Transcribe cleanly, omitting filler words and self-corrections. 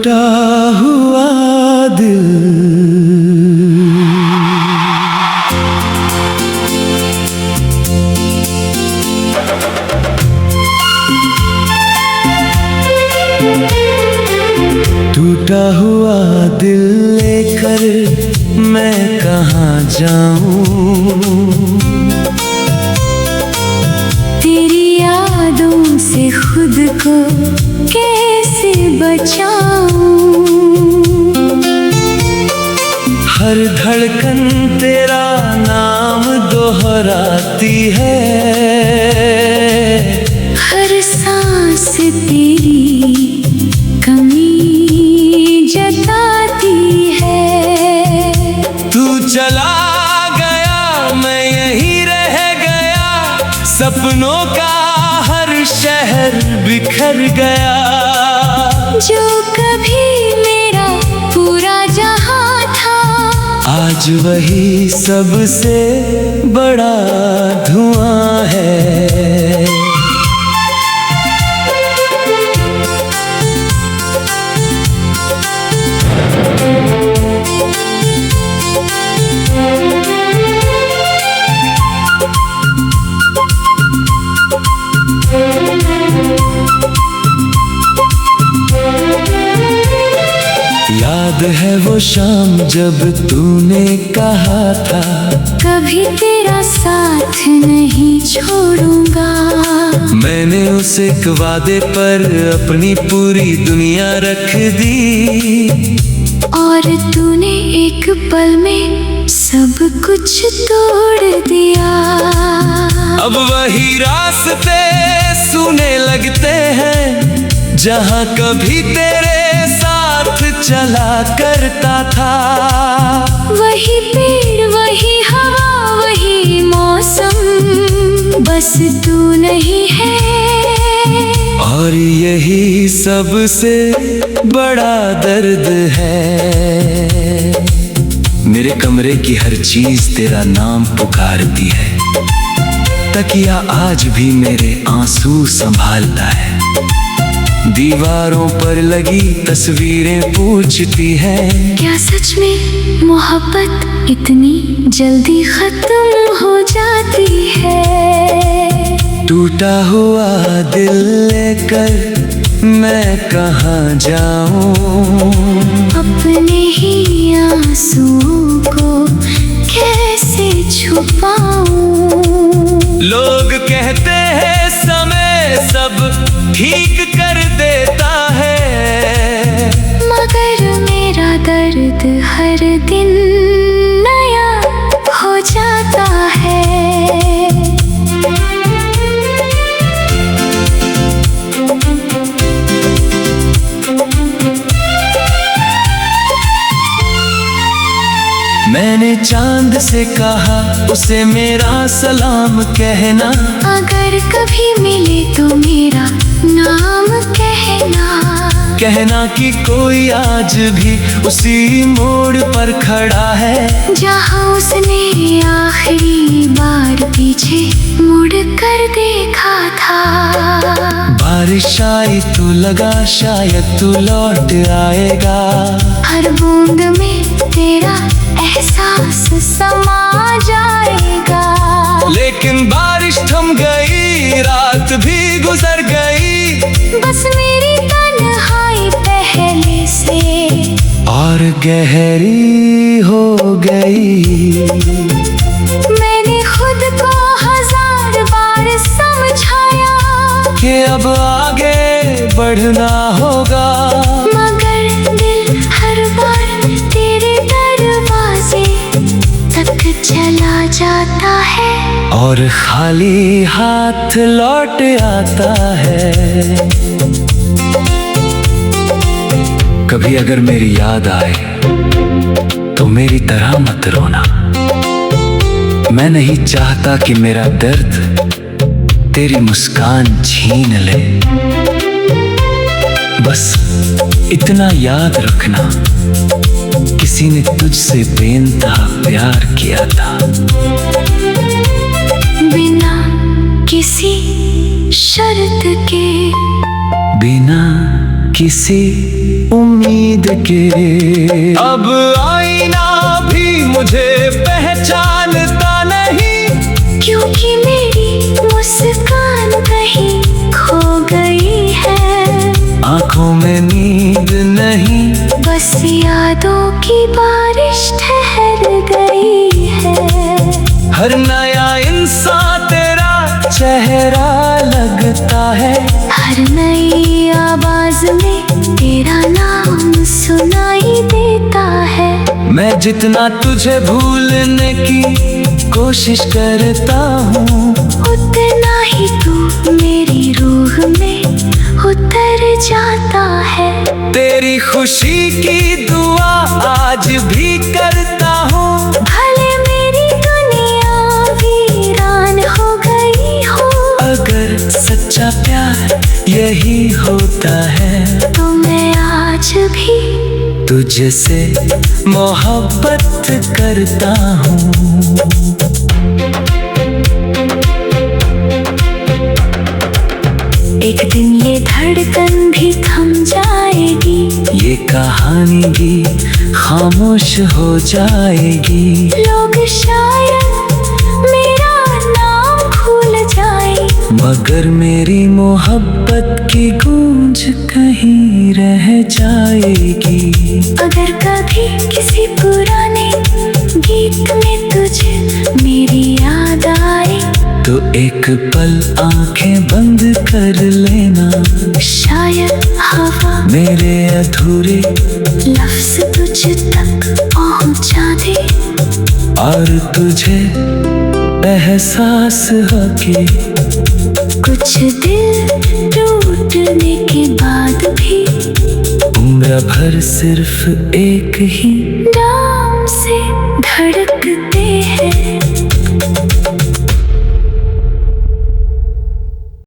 टूटा हुआ दिल। टूटा हुआ दिल लेकर मैं कहाँ जाऊं, तेरी यादों से खुद को कैसे बचाऊं। हर धड़कन तेरा नाम दोहराती है, हर सांस तेरी कमी जताती है। तू चला गया मैं यहीं रह गया, सपनों का हर शहर बिखर गया। जो कभी मेरा पूरा जहां था, आज वही सबसे बड़ा धुआं है। याद है वो शाम जब तूने कहा था, कभी तेरा साथ नहीं छोड़ूंगा। मैंने उस एक वादे पर अपनी पूरी दुनिया रख दी, और तूने एक पल में सब कुछ तोड़ दिया। अब वही रास्ते सुने लगते हैं जहाँ कभी तेरे साथ चला करता था। वही पेड़, वही हवा, वही मौसम, बस तू नहीं है। और यही सबसे बड़ा दर्द है, मेरे कमरे की हर चीज तेरा नाम पुकारती है। तकिया आज भी मेरे आंसू संभालता है, दीवारों पर लगी तस्वीरें पूछती है, क्या सच में मोहब्बत इतनी जल्दी खत्म हो जाती है। टूटा हुआ दिल लेकर मैं कहाँ जाऊं, अपने ही आंसुओं को कैसे छुपाऊं। लोग कहते हैं समय सब ठीक कर देता है, मगर मेरा दर्द हर दिन नया हो जाता है। मैंने चांद से कहा उसे मेरा सलाम कहना, अगर कभी मिले तो मेरा नाम कहना। कहना कि कोई आज भी उसी मोड़ पर खड़ा है, जहाँ उसने आखिरी बार पीछे मुड़ कर देखा था। बारिश आई तो लगा शायद तू लौट आएगा, हर बूंद में तेरा एहसास समा जाएगा। लेकिन बारिश थम गई, रात भी गुजर गई, बस मेरी तन्हाई पहले से और गहरी हो गई। मैंने खुद को 1000 बार समझाया कि अब आगे बढ़ना होगा, मगर दिल हर बार तेरे दरवाजे तक चला जाता है, और खाली हाथ लौट आता है। कभी अगर मेरी याद आए तो मेरी तरह मत रोना, मैं नहीं चाहता कि मेरा दर्द तेरी मुस्कान छीन ले। बस इतना याद रखना, किसी ने तुझसे बेइंतहा प्यार किया था, बिना किसी शर्त के, बिना किसी उम्मीद के। अब आईना भी मुझे पहचानता नहीं, क्योंकि मेरी मुस्कान कहीं खो गई है। आंखों में नींद नहीं, बस यादों की बारिश ठहर गई है। हर नया इंसान तेरा चेहरा लगता है। हर नई आवाज में तेरा नाम सुनाई देता है। मैं जितना तुझे भूलने की कोशिश करता हूँ, उतना ही तू मेरी रूह में उतर जाता है। तेरी खुशी की दुआ आज भी करता हूँ। भले मेरी दुनिया वीरान हो गई हो, अगर सच्चा प्यार यही होता है, तो मैं आज भी तुझसे मोहब्बत करता हूँ। एक दिन ये धड़कन भी थम जाएगी, ये कहानी भी खामोश हो जाएगी। लोग शायद मेरा नाम भूल जाए, मगर मेरी मोहब्बत की गूंज कहीं रह जाएगी। अगर कभी किसी पुराने गीत में तुझे मेरी याद आए, तो एक पल आंखें बंद कर लेना। शायद हवा मेरे अधूरे लफ्ज तुझ तक पहुंचा दे, और तुझे एहसास हो कि कुछ दिल टूटने के बाद भी उम्र भर सिर्फ एक ही नाम से धड़कते हैं।